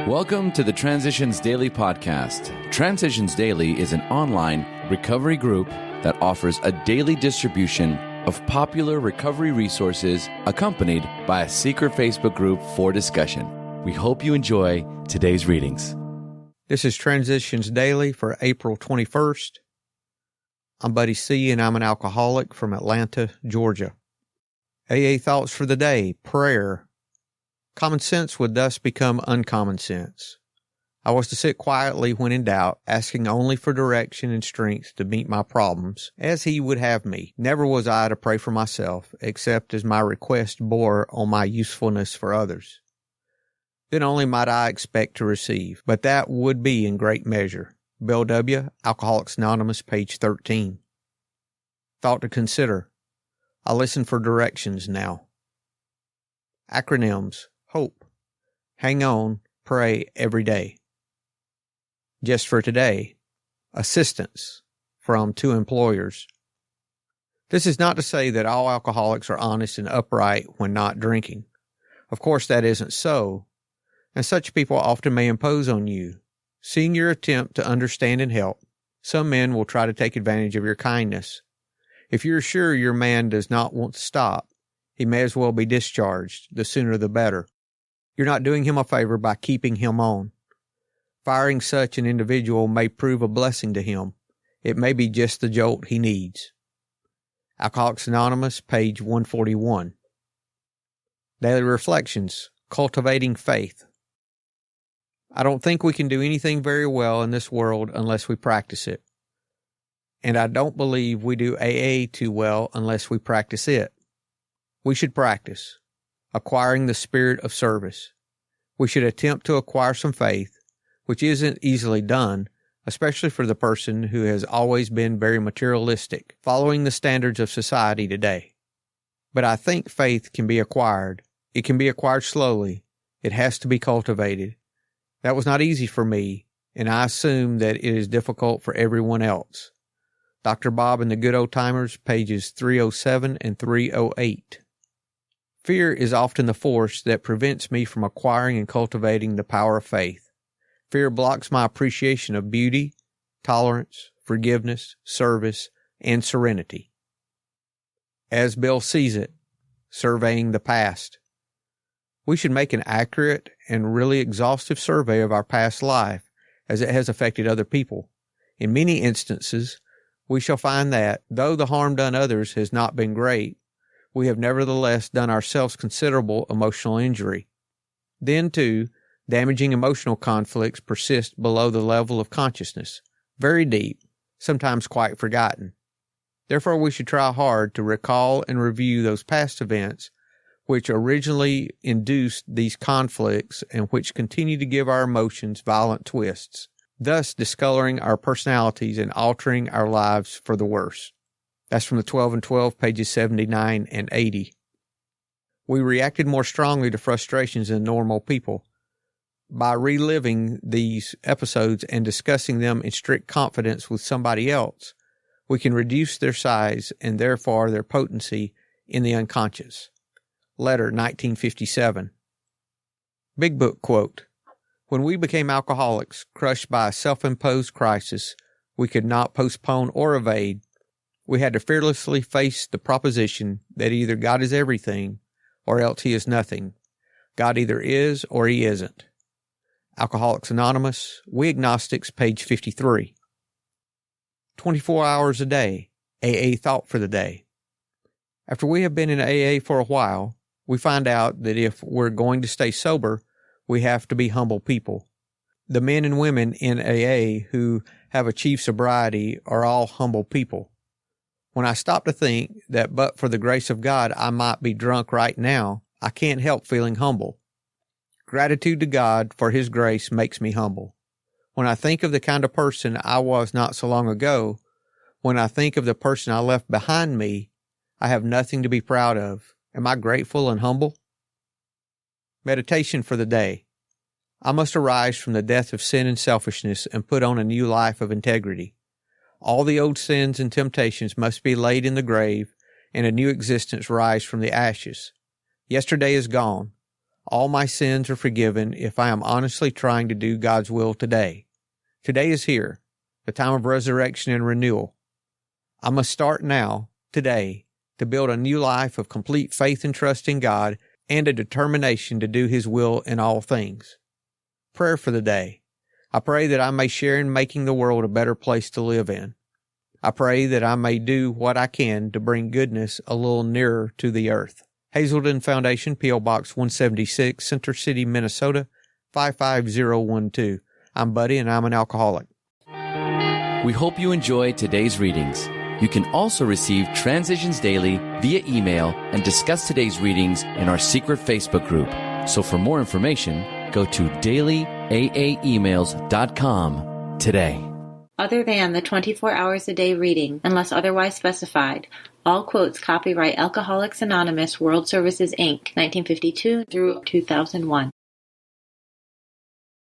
Welcome to the Transitions Daily podcast. Transitions Daily is an online recovery group that offers a daily distribution of popular recovery resources accompanied by a secret Facebook group for discussion. We hope you enjoy today's readings. This is Transitions Daily for April 21st. I'm Buddy C., and I'm an alcoholic from Atlanta, Georgia. AA thoughts for the day: prayer. Common sense would thus become uncommon sense. I was to sit quietly when in doubt, asking only for direction and strength to meet my problems, as He would have me. Never was I to pray for myself, except as my request bore on my usefulness for others. Then only might I expect to receive, but that would be in great measure. Bill W., Alcoholics Anonymous, page 13. Thought to consider. I listen for directions now. Acronyms: hope, hang on, pray every day. Just for today, assistance from two employers. This is not to say that all alcoholics are honest and upright when not drinking. Of course, that isn't so, and such people often may impose on you. Seeing your attempt to understand and help, some men will try to take advantage of your kindness. If you're sure your man does not want to stop, he may as well be discharged. The sooner the better. You're not doing him a favor by keeping him on. Firing such an individual may prove a blessing to him. It may be just the jolt he needs. Alcoholics Anonymous, page 141. Daily Reflections: Cultivating Faith. I don't think we can do anything very well in this world unless we practice it. And I don't believe we do AA too well unless we practice it. We should practice acquiring the spirit of service. We should attempt to acquire some faith, which isn't easily done, especially for the person who has always been very materialistic, following the standards of society today. But I think faith can be acquired. It can be acquired slowly. It has to be cultivated. That was not easy for me, and I assume that it is difficult for everyone else. Dr. Bob and the Good Old Timers, pages 307 and 308. Fear is often the force that prevents me from acquiring and cultivating the power of faith. Fear blocks my appreciation of beauty, tolerance, forgiveness, service, and serenity. As Bill sees it, surveying the past. We should make an accurate and really exhaustive survey of our past life as it has affected other people. In many instances, we shall find that, though the harm done others has not been great, we have nevertheless done ourselves considerable emotional injury. Then, too, damaging emotional conflicts persist below the level of consciousness, very deep, sometimes quite forgotten. Therefore, we should try hard to recall and review those past events which originally induced these conflicts and which continue to give our emotions violent twists, thus discoloring our personalities and altering our lives for the worse. That's from the 12 and 12, pages 79 and 80. We reacted more strongly to frustrations than normal people. By reliving these episodes and discussing them in strict confidence with somebody else, we can reduce their size and therefore their potency in the unconscious. Letter 1957. Big Book quote: when we became alcoholics, crushed by a self-imposed crisis we could not postpone or evade, we had to fearlessly face the proposition that either God is everything or else He is nothing. God either is or He isn't. Alcoholics Anonymous, We Agnostics, page 53. 24 hours a day, AA thought for the day. After we have been in AA for a while, we find out that if we're going to stay sober, we have to be humble people. The men and women in AA who have achieved sobriety are all humble people. When I stop to think that but for the grace of God I might be drunk right now, I can't help feeling humble. Gratitude to God for His grace makes me humble. When I think of the kind of person I was not so long ago, when I think of the person I left behind me, I have nothing to be proud of. Am I grateful and humble? Meditation for the day. I must arise from the death of sin and selfishness and put on a new life of integrity. All the old sins and temptations must be laid in the grave and a new existence rise from the ashes. Yesterday is gone. All my sins are forgiven if I am honestly trying to do God's will today. Today is here, the time of resurrection and renewal. I must start now, today, to build a new life of complete faith and trust in God and a determination to do His will in all things. Prayer for the day. I pray that I may share in making the world a better place to live in. I pray that I may do what I can to bring goodness a little nearer to the earth. Hazelden Foundation, P.O. Box 176, Center City, Minnesota, 55012. I'm Buddy, and I'm an alcoholic. We hope you enjoyed today's readings. You can also receive Transitions Daily via email and discuss today's readings in our secret Facebook group. So for more information, go to dailyaaemails.com today. Other than the 24 hours a day reading, unless otherwise specified, all quotes copyright Alcoholics Anonymous World Services, Inc., 1952 through 2001.